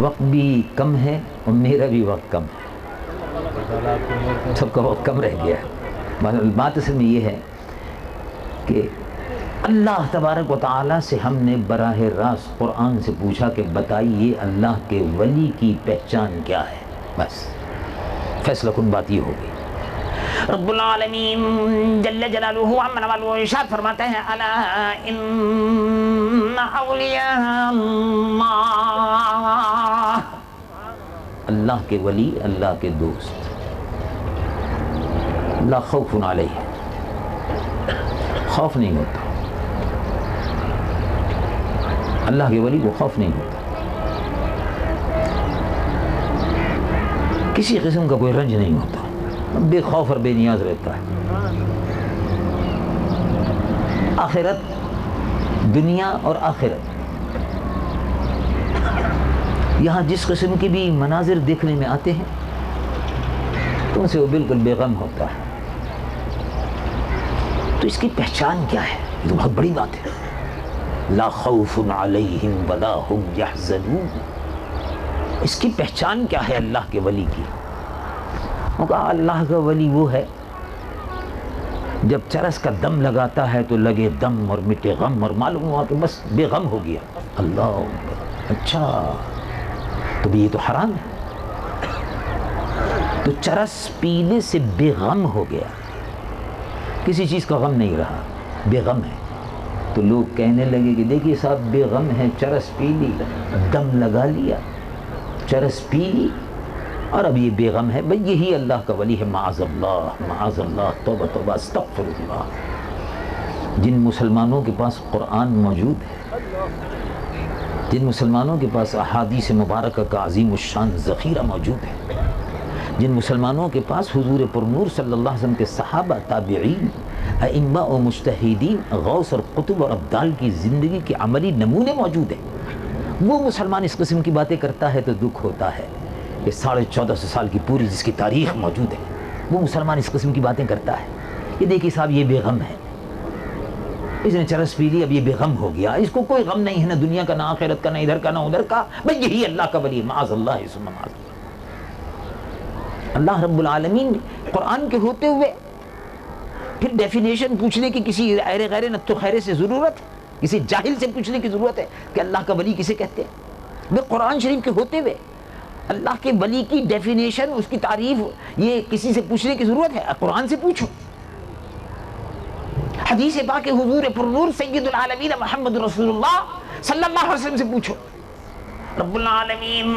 وقت بھی کم ہے اور میرا بھی وقت کم ہے، سب کا وقت کم رہ گیا ہے۔ بات اصل میں یہ ہے کہ اللہ تبارک و تعالیٰ سے ہم نے براہ راست قرآن سے پوچھا کہ بتائیے اللہ کے ولی کی پہچان کیا ہے، بس فیصلہ کن بات یہ ہوگی۔ رب العالمین جل جلالہ عمن والو ارشاد فرماتے ہیں الا ان اولیاء اللہ، اللہ کے ولی، اللہ کے دوست، لا خوف علیہ، خوف نہیں ہوتا، اللہ کے ولی کو خوف نہیں ہوتا، کسی قسم کا کوئی رنج نہیں ہوتا، بے خوف اور بے نیاز رہتا ہے۔ آخرت، دنیا اور آخرت، یہاں جس قسم کے بھی مناظر دیکھنے میں آتے ہیں تو ان سے وہ بالکل بے غم ہوتا ہے۔ تو اس کی پہچان کیا ہے؟ یہ تو بہت بڑی بات ہے۔ لا خوف علیہم ولا ہم یحزنون، اس کی پہچان کیا ہے اللہ کے ولی کی؟ وہ کہا اللہ کا ولی وہ ہے جب چرس کا دم لگاتا ہے تو لگے دم اور مٹے غم، اور معلوم ہوا کہ بس بے غم ہو گیا۔ اللہ اکبر، اچھا تو بھی یہ تو حرام ہے، تو چرس پینے سے بے غم ہو گیا، کسی چیز کا غم نہیں رہا، بے غم ہے۔ تو لوگ کہنے لگے کہ دیکھیے صاحب بے غم ہے، چرس پی لی، دم لگا لیا، چرس پی لی اور اب یہ بے غم ہے، بھئی یہی اللہ کا ولی ہے۔ معاذ اللہ، معاذ اللہ، توبہ توبہ، استغفر اللہ۔ جن مسلمانوں کے پاس قرآن موجود ہے، جن مسلمانوں کے پاس احادیث مبارکہ کا عظیم الشان ذخیرہ موجود ہے، جن مسلمانوں کے پاس حضور پرنور صلی اللہ علیہ وسلم کے صحابہ، تابعین، ائمہ و مجتہدین، غوث اور قطب اور ابدال کی زندگی کے عملی نمونے موجود ہیں، وہ مسلمان اس قسم کی باتیں کرتا ہے تو دکھ ہوتا ہے کہ 1450 سال کی پوری جس کی تاریخ موجود ہے، وہ مسلمان اس قسم کی باتیں کرتا ہے کہ دیکھیے صاحب یہ بے غم ہے، اس نے چرس پی لی، اب یہ بے غم ہو گیا، اس کو کوئی غم نہیں ہے، نہ دنیا کا، نہ آخرت کا، نہ ادھر کا، نہ ادھر کا، بھئی یہی اللہ کا ولی ہے۔ معاذ اللہ ثم معاذ اللہ۔ اللہ رب العالمین قرآن کے ہوتے ہوئے پھر ڈیفینیشن پوچھنے کی کسی ایرے غیرے نتو خیرے سے ضرورت ہے، کسی جاہل سے پوچھنے کی ضرورت ہے کہ اللہ کا ولی کسے کہتے ہیں؟ بھئی قرآن شریف کے ہوتے ہوئے اللہ کے ولی کی ڈیفینیشن، اس کی تعریف، یہ کسی سے پوچھنے کی ضرورت ہے؟ قرآن سے پوچھو، حدیث پاک حضور پرنور سید العالمین محمد رسول اللہ صلی اللہ علیہ وسلم سے پوچھو۔ رب العالمین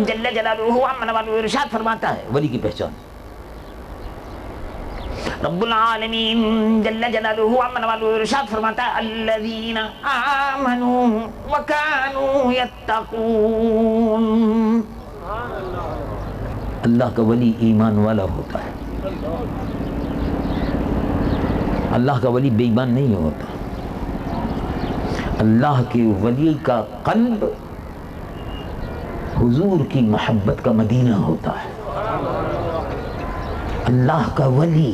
جل جلالہ عمن والو ارشاد فرماتا ہے ولی کی پہچان۔ رب العالمین جل جلالہ عمن والو ارشاد فرماتا ہے الذین آمنوا وکانوا یتقون، اللہ کا ولی ایمان والا ہوتا ہے، اللہ کا ولی بے ایمان نہیں ہوتا۔ اللہ کے ولی کا قلب حضور کی محبت کا مدینہ ہوتا ہے۔ اللہ کا ولی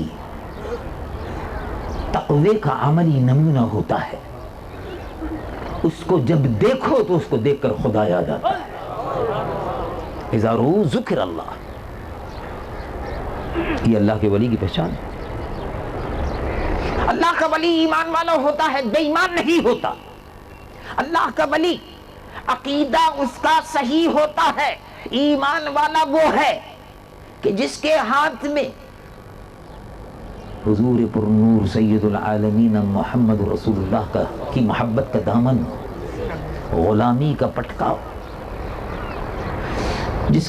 تقوی کا عملی نمونہ ہوتا ہے، اس کو جب دیکھو تو اس کو دیکھ کر خدا یاد آتا ہے۔ اذا رؤوا ذکر اللہ، یہ اللہ کے ولی کی پہچان ہے۔ اللہ کا ولی ایمان والا ہوتا ہے، بے ایمان نہیں ہوتا۔ اللہ کا ولی عقیدہ اس کا صحیح ہوتا ہے۔ ایمان والا وہ ہے کہ جس کے ہاتھ میں حضور پرنور سید العالمین محمد رسول اللہ کی محبت کا دامن، غلامی کا پٹکا، جس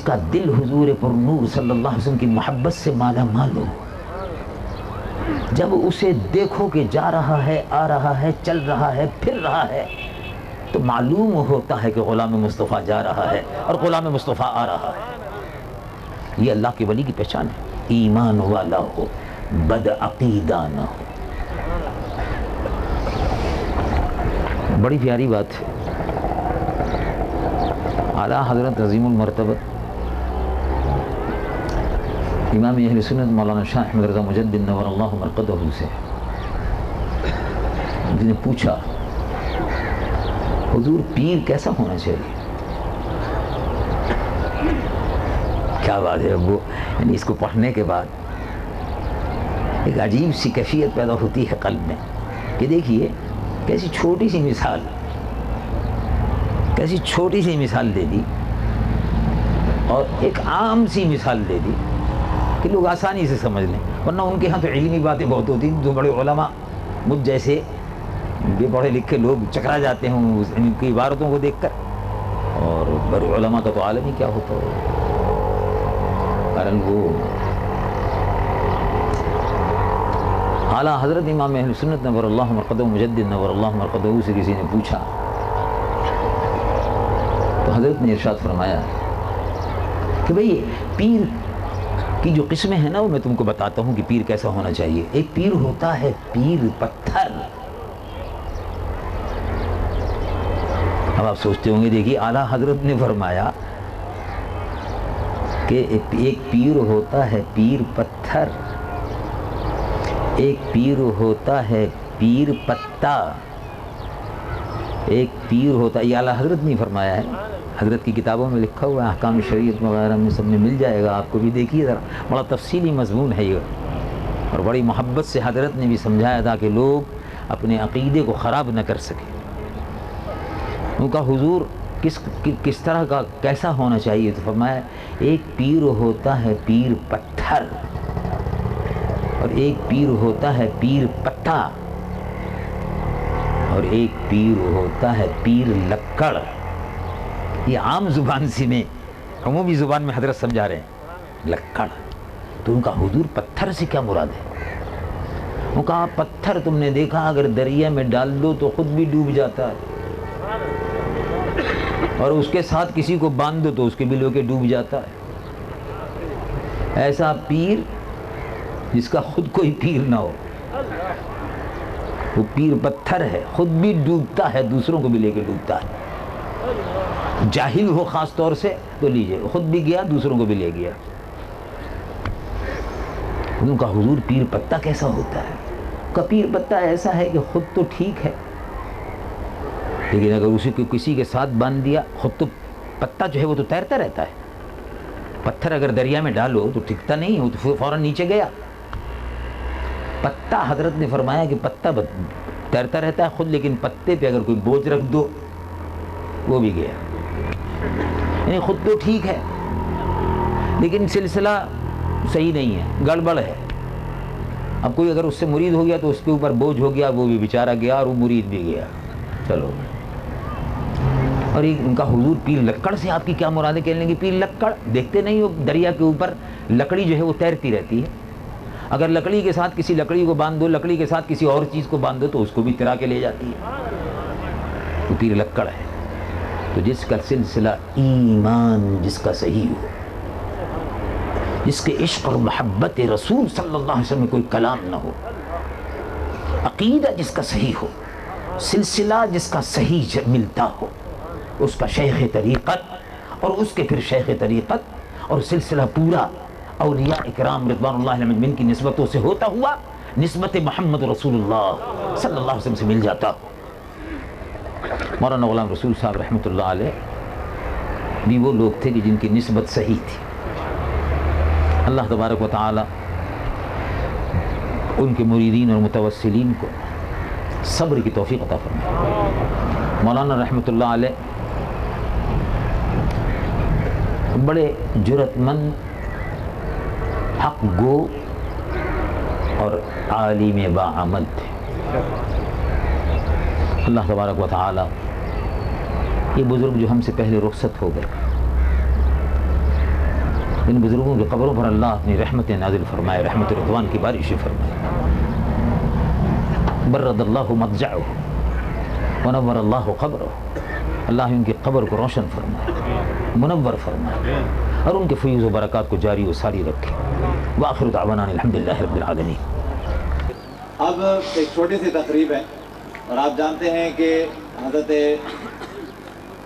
کا دل حضور پرنور صلی اللہ علیہ وسلم کی محبت سے مالا مال ہو، جب اسے دیکھو کہ جا رہا ہے، آ رہا ہے، چل رہا ہے، پھر رہا ہے، تو معلوم ہوتا ہے کہ غلام مصطفیٰ جا رہا ہے اور غلام مصطفیٰ آ رہا ہے۔ یہ اللہ کے ولی کی پہچان ہے، ایمان والا ہو، بد عقیدہ نہ ہو۔ بڑی پیاری بات ہے، اعلیٰ حضرت عظیم المرتبت امام اہل سنت مولانا شاہ احمد رضا مجدد نور اللہ مرقدہ سے جس نے پوچھا حضور پیر کیسا ہونا چاہیے؟ کیا بات ہے ابو. یعنی اس کو پڑھنے کے بعد ایک عجیب سی کیفیت پیدا ہوتی ہے قلب میں کہ دیکھیے کیسی چھوٹی سی مثال دے دی اور ایک عام سی مثال دے دی کہ لوگ آسانی سے سمجھ لیں. ورنہ ان کے ہاں تو علمی باتیں بہت ہوتی ہیں. جو بڑے علماء مجھ جیسے بے پڑھے لکھے لوگ چکرا جاتے ہیں ان کی عبارتوں کو دیکھ کر. اور بڑے علماء کا تو عالم ہی کیا ہوتا ہے. کارن وہ اعلیٰ حضرت امام اہل سنت نور اللہ مرقدہ مجدد نور اللہ مرقدہ سے کسی نے پوچھا تو حضرت نے ارشاد فرمایا کہ بھئی پیر کی جو قسمیں ہیں نا وہ میں تم کو بتاتا ہوں کہ پیر کیسا ہونا چاہیے. ایک پیر ہوتا ہے پیر پتھر. اب آپ سوچتے ہوں گے دیکھیے اعلیٰ حضرت نے فرمایا کہ ایک پیر ہوتا ہے پیر پتھر, ایک پیر ہوتا ہے پیر پتا, ایک پیر ہوتا ہے. یہ اعلیٰ حضرت نے فرمایا ہے, حضرت کی کتابوں میں لکھا ہوا ہے, احکام شریعت وغیرہ میں سب میں مل جائے گا, آپ کو بھی دیکھیے ذرا. بڑا تفصیلی مضمون ہے یہ اور بڑی محبت سے حضرت نے بھی سمجھایا تھا کہ لوگ اپنے عقیدے کو خراب نہ کر سکیں. ان کا حضور کس طرح کا کیسا ہونا چاہیے تو فرمایا ایک پیر ہوتا ہے پیر پتھر اور ایک پیر ہوتا ہے پیر پتا اور ایک پیر ہوتا ہے پیر لکڑ. یہ عام زبان سی میں عمومی زبان میں حضرت سمجھا رہے ہیں لکڑ. تو ان کا حضور پتھر سے کیا مراد ہے؟ وہ کہا پتھر تم نے دیکھا اگر دریا میں ڈال دو تو خود بھی ڈوب جاتا ہے اور اس کے ساتھ کسی کو باندھ دو تو اس کے بھی لو کے ڈوب جاتا ہے. ایسا پیر جس کا خود کوئی پیر نہ ہو, وہ پیر پتھر ہے, خود بھی ڈوبتا ہے دوسروں کو بھی لے کے ڈوبتا ہے. جاہل ہو خاص طور سے تو لیجئے, خود بھی گیا دوسروں کو بھی لے گیا. ان کا حضور پیر پتہ کیسا ہوتا ہے؟ کا پیر پتہ ایسا ہے کہ خود تو ٹھیک ہے لیکن اگر اسی کو کسی کے ساتھ باندھ دیا, خود تو پتہ جو ہے وہ تو تیرتا رہتا ہے. پتھر اگر دریا میں ڈالو تو ٹکتا نہیں, وہ تو فوراً نیچے گیا. پتہ حضرت نے فرمایا کہ پتہ تیرتا رہتا ہے خود, لیکن پتے پہ اگر کوئی بوجھ رکھ دو وہ بھی گیا. یعنی خود تو ٹھیک ہے لیکن سلسلہ صحیح نہیں ہے, گڑبڑ ہے. اب کوئی اگر اس سے مرید ہو گیا تو اس کے اوپر بوجھ ہو گیا, وہ بھی بیچارہ گیا اور وہ مرید بھی گیا. چلو. اور ایک ان کا حضور پیر لکڑ سے آپ کی کیا مراد ہے؟ کہنے لگے پیر لکڑ دیکھتے نہیں ہو دریا کے اوپر لکڑی جو ہے وہ تیرتی رہتی ہے. اگر لکڑی کے ساتھ کسی لکڑی کو باندھ دو, لکڑی کے ساتھ کسی اور چیز کو باندھ دو تو اس کو بھی تیرا کے لے جاتی ہے. تو پیر لکڑ ہے. تو جس کا سلسلہ ایمان جس کا صحیح ہو, جس کے عشق اور محبت رسول صلی اللہ علیہ وسلم میں کوئی کلام نہ ہو, عقیدہ جس کا صحیح ہو, سلسلہ جس کا صحیح ملتا ہو, اس کا شیخ طریقت اور اس کے پھر شیخ طریقت اور سلسلہ پورا اولیاء اکرام رضوان اللہ علیہم اجمعین کی نسبتوں سے ہوتا ہوا نسبت محمد رسول اللہ صلی اللہ علیہ وسلم سے مل جاتا. مولانا غلام رسول صاحب رحمۃ اللہ علیہ بھی وہ لوگ تھے کہ جن کی نسبت صحیح تھی. اللہ تبارک و تعالی ان کے مریدین اور متوسلین کو صبر کی توفیق عطا فرمائے. مولانا رحمۃ اللہ علیہ بڑے جرأت مند, حق گو اور عالم باعمل تھے. اللہ تبارک و تعالی یہ بزرگ جو ہم سے پہلے رخصت ہو گئے, ان بزرگوں کی قبروں پر اللہ اپنی رحمت نازل فرمائے, رحمت رضوان کی بارش فرمائے. برد اللہ مضجعہ ونور اللہ قبرہ, اللہ ان کی قبر کو روشن فرمائے, منور فرمائے اور ان کے فیض و برکات کو جاری و ساری رکھے. وآخر دعوانا الحمدللہ رب العالمین. اب ایک چھوٹی سی تقریب ہے اور آپ جانتے ہیں کہ حضرت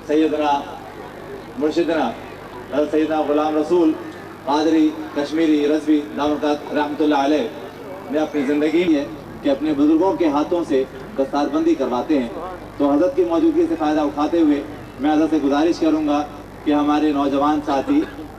سیدنا مرشدنا حضرت سیدنا غلام رسول قادری کشمیری رضوی دامت رحمۃ اللہ علیہ نے اپنی زندگی میں کہ اپنے بزرگوں کے ہاتھوں سے دستار بندی کرواتے ہیں. تو حضرت کی موجودگی سے فائدہ اٹھاتے ہوئے میں حضرت سے گزارش کروں گا کہ ہمارے نوجوان ساتھی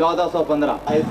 1415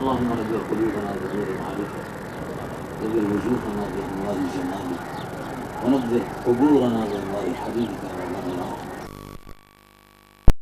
اللهم نبر قلوبنا بنور معرفة ونبر وجوهنا بأنوار جمالك ونبر قبورنا بأنوار حبيبك